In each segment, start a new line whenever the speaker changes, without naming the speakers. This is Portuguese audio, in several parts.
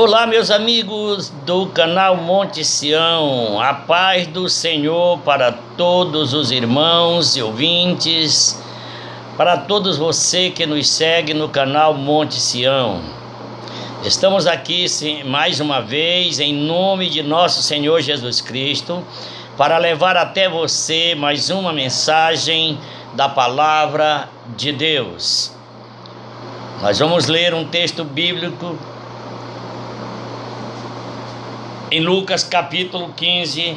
Olá, meus amigos do canal Monte Sião, a paz do Senhor para todos os irmãos e ouvintes, para todos você que nos segue no canal Monte Sião. Estamos aqui mais uma vez em nome de nosso Senhor Jesus Cristo para levar até você mais uma mensagem da palavra de Deus. Nós vamos ler um texto bíblico em Lucas capítulo 15,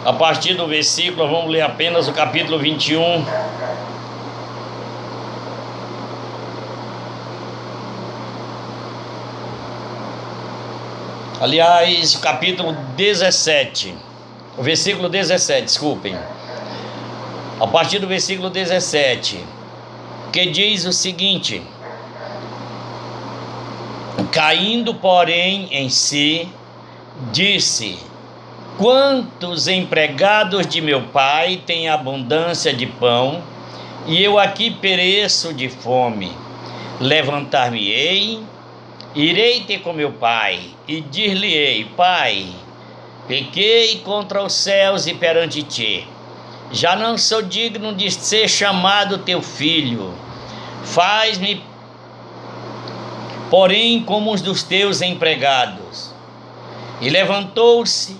a partir do versículo, vamos ler apenas o capítulo 21. Aliás, capítulo 17, o versículo 17, desculpem. A partir do versículo 17, que diz o seguinte: caindo, porém, em si, disse: quantos empregados de meu pai têm abundância de pão, e eu aqui pereço de fome. Levantar-me-ei, irei ter com meu pai, e dir-lhe-ei: Pai, pequei contra os céus e perante ti. Já não sou digno de ser chamado teu filho. Faz-me, porém, como os dos teus empregados. E levantou-se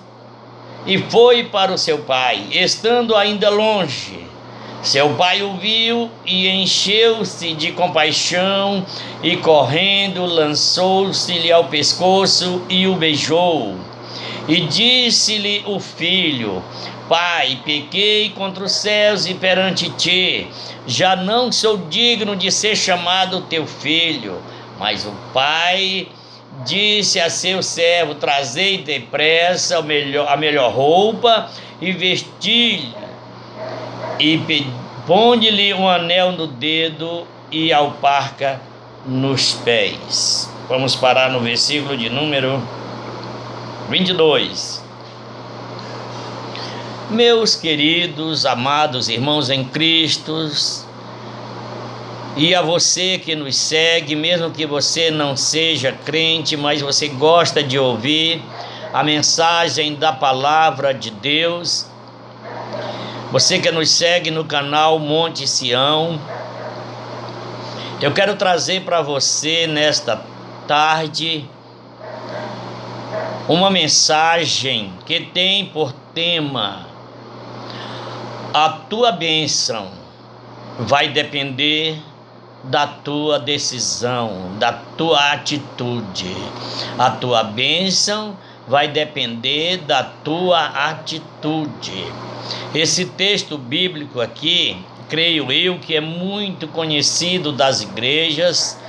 e foi para o seu pai, estando ainda longe. Seu pai o viu e encheu-se de compaixão, e correndo lançou-se-lhe ao pescoço e o beijou. E disse-lhe o filho: Pai, pequei contra os céus e perante ti, já não sou digno de ser chamado teu filho. Mas o pai disse a seu servo: trazei depressa a melhor roupa e vesti-lhe, e ponde-lhe um anel no dedo e alparca nos pés. Vamos parar no versículo de número 22. Meus queridos, amados irmãos em Cristo, e a você que nos segue, mesmo que você não seja crente, mas você gosta de ouvir a mensagem da palavra de Deus, você que nos segue no canal Monte Sião, eu quero trazer para você nesta tarde uma mensagem que tem por tema: a tua bênção vai depender da tua decisão, da tua atitude. A tua bênção vai depender da tua atitude. Esse texto bíblico aqui, creio eu que é muito conhecido das igrejas.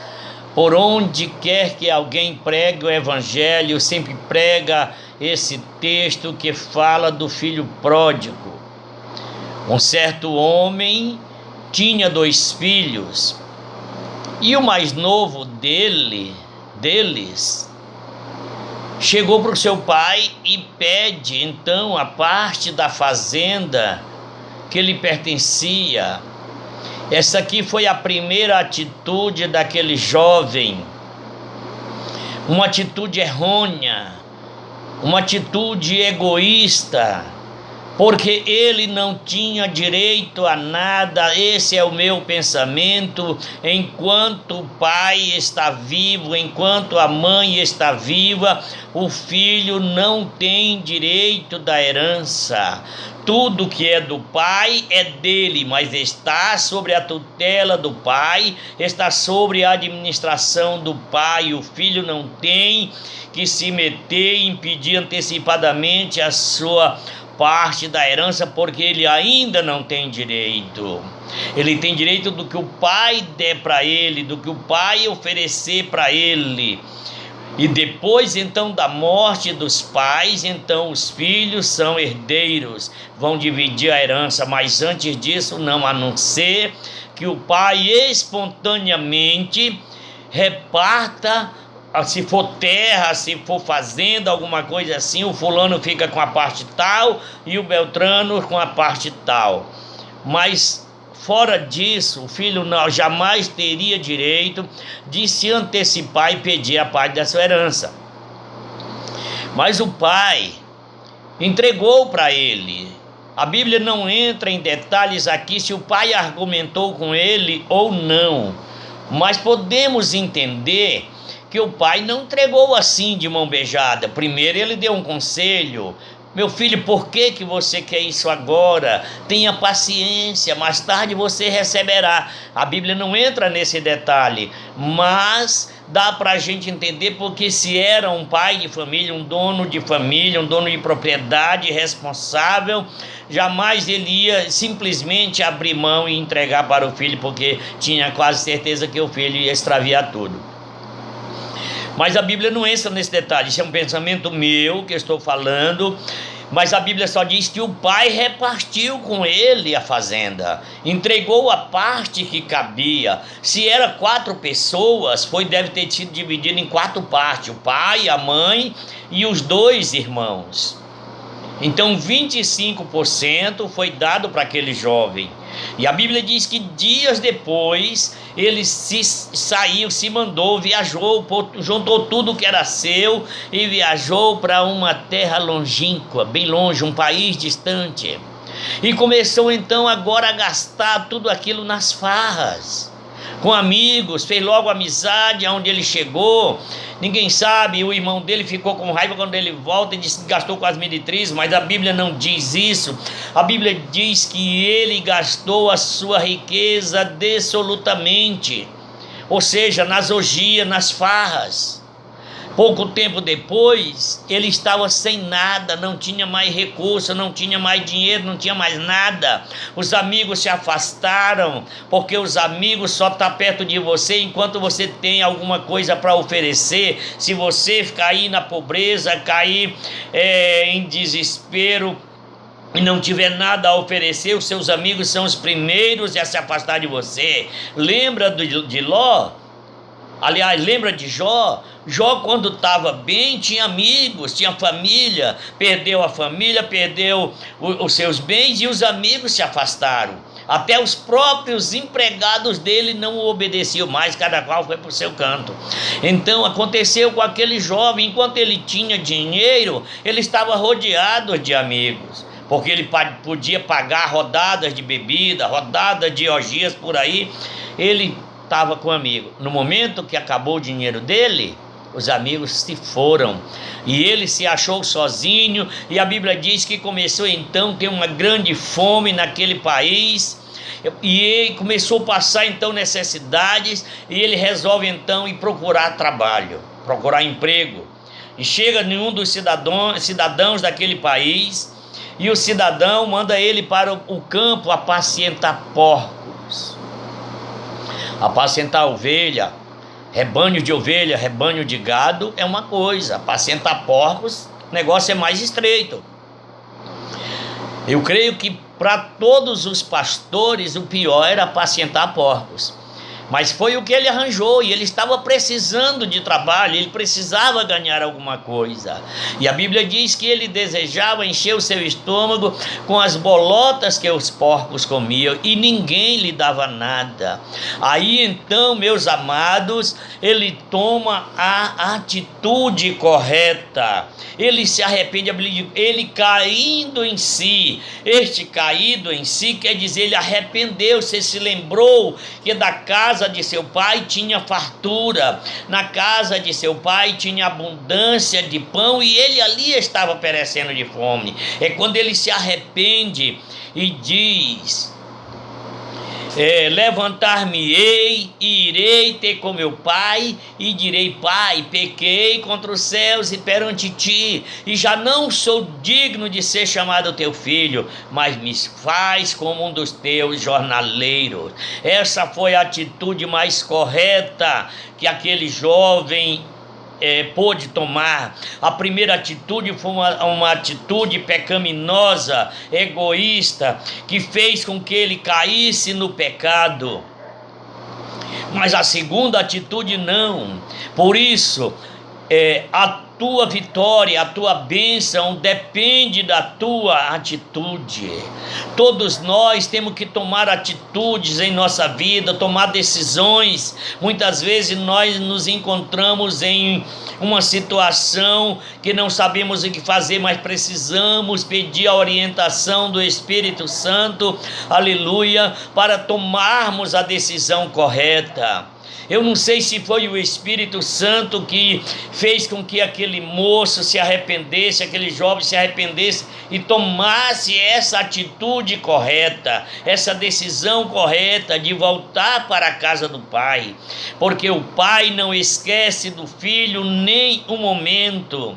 Por onde quer que alguém pregue o evangelho, sempre prega esse texto que fala do filho pródigo. Um certo homem tinha 2 filhos, e o mais novo deles chegou para o seu pai e pede então a parte da fazenda que lhe pertencia. Essa aqui foi a primeira atitude daquele jovem, uma atitude errônea, uma atitude egoísta, porque ele não tinha direito a nada. Esse é o meu pensamento. Enquanto o pai está vivo, enquanto a mãe está viva, o filho não tem direito da herança. Tudo que é do pai é dele, mas está sobre a tutela do pai, está sobre a administração do pai. O filho não tem que se meter e impedir antecipadamente a sua parte da herança, porque ele ainda não tem direito. Ele tem direito do que o pai der para ele, do que o pai oferecer para ele. E depois então da morte dos pais, então os filhos são herdeiros, vão dividir a herança. Mas antes disso não, a não ser que o pai espontaneamente reparta. Se for terra, se for fazenda, alguma coisa assim, o fulano fica com a parte tal e o beltrano com a parte tal. Mas Fora disso, o filho não, jamais teria direito de se antecipar e pedir a parte da sua herança. Mas o pai entregou para ele. A Bíblia não entra em detalhes aqui se o pai argumentou com ele ou não, mas podemos entender que o pai não entregou assim de mão beijada. Primeiro ele deu um conselho: meu filho, por que você quer isso agora? Tenha paciência, mais tarde você receberá. A Bíblia não entra nesse detalhe, mas dá para a gente entender, porque se era um pai de família, um dono de família, um dono de propriedade responsável, jamais ele ia simplesmente abrir mão e entregar para o filho, porque tinha quase certeza que o filho ia extraviar tudo. Mas a Bíblia não entra nesse detalhe, isso é um pensamento meu que eu estou falando, mas a Bíblia só diz que o pai repartiu com ele a fazenda, entregou a parte que cabia. Se era 4 pessoas, deve ter sido dividido em 4 partes, o pai, a mãe e os 2 irmãos. Então 25% foi dado para aquele jovem. E a Bíblia diz que dias depois ele se mandou, viajou, juntou tudo que era seu e viajou para uma terra longínqua, bem longe, um país distante. E começou então agora a gastar tudo aquilo nas farras, com amigos, fez logo amizade aonde ele chegou. Ninguém sabe, o irmão dele ficou com raiva quando ele volta e disse que gastou com as meretrizes, mas a Bíblia não diz isso. A Bíblia diz que ele gastou a sua riqueza dissolutamente, ou seja, nas orgias, nas farras. Pouco tempo depois, ele estava sem nada, não tinha mais recurso, não tinha mais dinheiro, não tinha mais nada. Os amigos se afastaram, porque os amigos só estão perto de você enquanto você tem alguma coisa para oferecer. Se você cair na pobreza, cair em desespero e não tiver nada a oferecer, os seus amigos são os primeiros a se afastar de você. Lembra de Ló? Aliás, lembra de Jó? Jó, quando estava bem, tinha amigos, tinha família, perdeu a família, perdeu os seus bens e os amigos se afastaram. Até os próprios empregados dele não o obedeciam mais, cada qual foi para o seu canto. Então aconteceu com aquele jovem, enquanto ele tinha dinheiro, ele estava rodeado de amigos, porque ele podia pagar rodadas de bebida, rodadas de orgias por aí, ele estava com amigo. No momento que acabou o dinheiro dele, os amigos se foram e ele se achou sozinho, e a Bíblia diz que começou então a ter uma grande fome naquele país, e ele começou a passar então necessidades, e ele resolve então ir procurar trabalho, procurar emprego, e chega em um dos cidadãos daquele país, e o cidadão manda ele para o campo apacentar porcos, apacentar ovelha. Rebanho de ovelha, rebanho de gado é uma coisa, apacentar porcos, o negócio é mais estreito. Eu creio que para todos os pastores o pior era apacentar porcos, mas foi o que ele arranjou, e ele estava precisando de trabalho, ele precisava ganhar alguma coisa. E a Bíblia diz que ele desejava encher o seu estômago com as bolotas que os porcos comiam, e ninguém lhe dava nada. Aí então, meus amados, ele toma a atitude correta, ele se arrepende, ele caindo em si. Este caído em si quer dizer, ele arrependeu-se, se lembrou que da casa de seu pai tinha fartura, na casa de seu pai tinha abundância de pão, e ele ali estava perecendo de fome. É quando ele se arrepende e diz: levantar-me-ei e irei ter com meu pai, e direi: Pai, pequei contra os céus e perante ti, e já não sou digno de ser chamado teu filho, mas me faz como um dos teus jornaleiros. Essa foi a atitude mais correta que aquele jovem pôde tomar. A primeira atitude foi uma atitude pecaminosa, egoísta, que fez com que ele caísse no pecado. Mas a segunda atitude não. Por isso, tua vitória, a tua bênção depende da tua atitude. Todos nós temos que tomar atitudes em nossa vida, tomar decisões. Muitas vezes nós nos encontramos em uma situação que não sabemos o que fazer, mas precisamos pedir a orientação do Espírito Santo, aleluia, para tomarmos a decisão correta. Eu não sei se foi o Espírito Santo que fez com que aquele moço se arrependesse, aquele jovem se arrependesse e tomasse essa atitude correta, essa decisão correta de voltar para a casa do Pai, porque o Pai não esquece do filho nem um momento.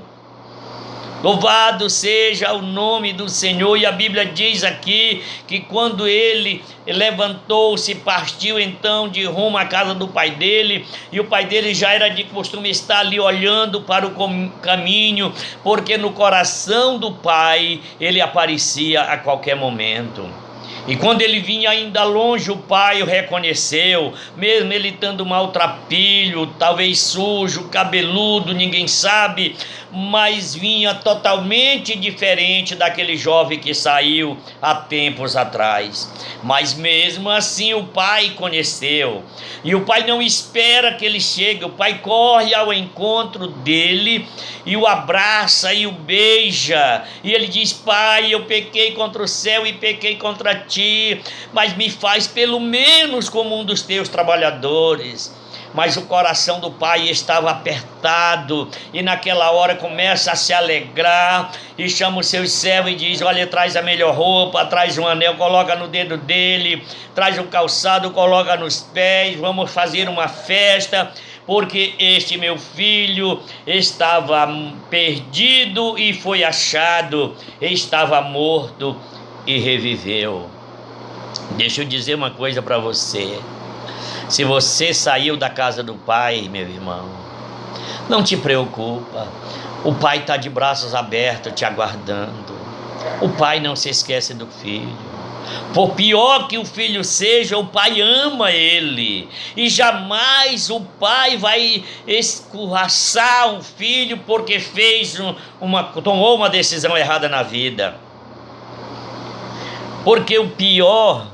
Louvado seja o nome do Senhor. E a Bíblia diz aqui que quando ele levantou-se, partiu então de rumo à casa do pai dele, e o pai dele já era de costume estar ali olhando para o caminho, porque no coração do pai ele aparecia a qualquer momento. E quando ele vinha ainda longe, o pai o reconheceu, mesmo ele estando maltrapilho, talvez sujo, cabeludo, ninguém sabe, mas vinha totalmente diferente daquele jovem que saiu há tempos atrás. Mas mesmo assim o pai conheceu, e o pai não espera que ele chegue, o pai corre ao encontro dele e o abraça e o beija, e ele diz: pai, eu pequei contra o céu e pequei contra ti, mas me faz pelo menos como um dos teus trabalhadores. Mas o coração do pai estava apertado, e naquela hora começa a se alegrar, e chama os seus servos e diz: olha, traz a melhor roupa, traz um anel, coloca no dedo dele, traz um calçado, coloca nos pés, vamos fazer uma festa, porque este meu filho estava perdido e foi achado, estava morto e reviveu. Deixa eu dizer uma coisa para você. Se você saiu da casa do pai, meu irmão, não te preocupa. O pai está de braços abertos te aguardando. O pai não se esquece do filho. Por pior que o filho seja, o pai ama ele. E jamais o pai vai escorraçar um filho porque tomou uma decisão errada na vida. Porque o pior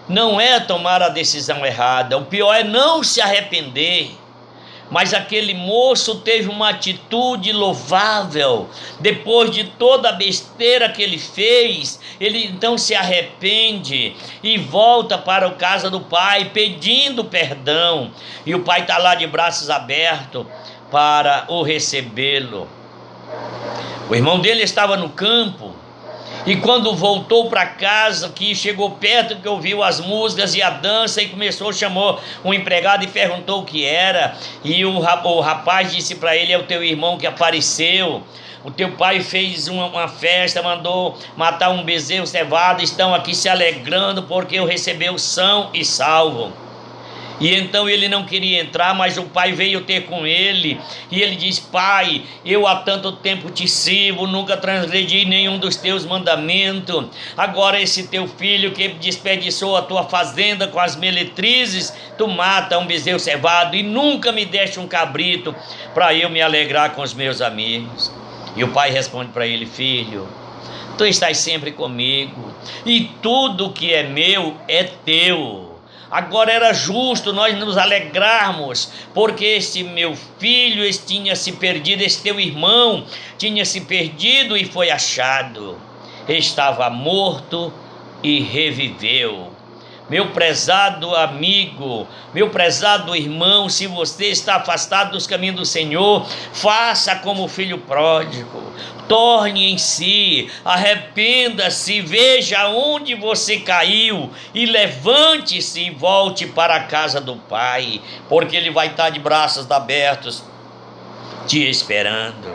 não é tomar a decisão errada, o pior é não se arrepender. Mas aquele moço teve uma atitude louvável. Depois de toda a besteira que ele fez, ele então se arrepende e volta para a casa do pai pedindo perdão. E o pai está lá de braços abertos para o recebê-lo. O irmão dele estava no campo, e quando voltou para casa, que chegou perto, que ouviu as músicas e a dança, e chamou um empregado e perguntou o que era, e o rapaz disse para ele: é o teu irmão que apareceu, o teu pai fez uma festa, mandou matar um bezerro cevado, estão aqui se alegrando porque o recebeu são e salvo. E então ele não queria entrar, mas o pai veio ter com ele, e ele diz: pai, eu há tanto tempo te sirvo, nunca transgredi nenhum dos teus mandamentos. Agora esse teu filho que desperdiçou a tua fazenda com as meretrizes, tu mata um bezerro cevado e nunca me deste um cabrito para eu me alegrar com os meus amigos. E o pai responde para ele: filho, tu estás sempre comigo, e tudo que é meu é teu. Agora era justo nós nos alegrarmos, porque este meu filho tinha se perdido, este teu irmão tinha se perdido e foi achado. Estava morto e reviveu. Meu prezado amigo, meu prezado irmão, se você está afastado dos caminhos do Senhor, faça como o filho pródigo. Torne em si, arrependa-se, veja onde você caiu e levante-se e volte para a casa do Pai, porque Ele vai estar de braços abertos te esperando.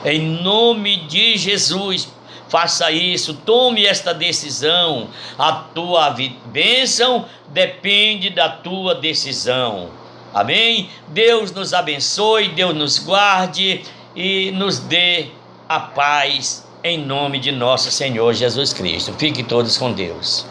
Em nome de Jesus, faça isso, tome esta decisão. A tua bênção depende da tua decisão. Amém? Deus nos abençoe, Deus nos guarde e nos dê a paz em nome de nosso Senhor Jesus Cristo. Fiquem todos com Deus.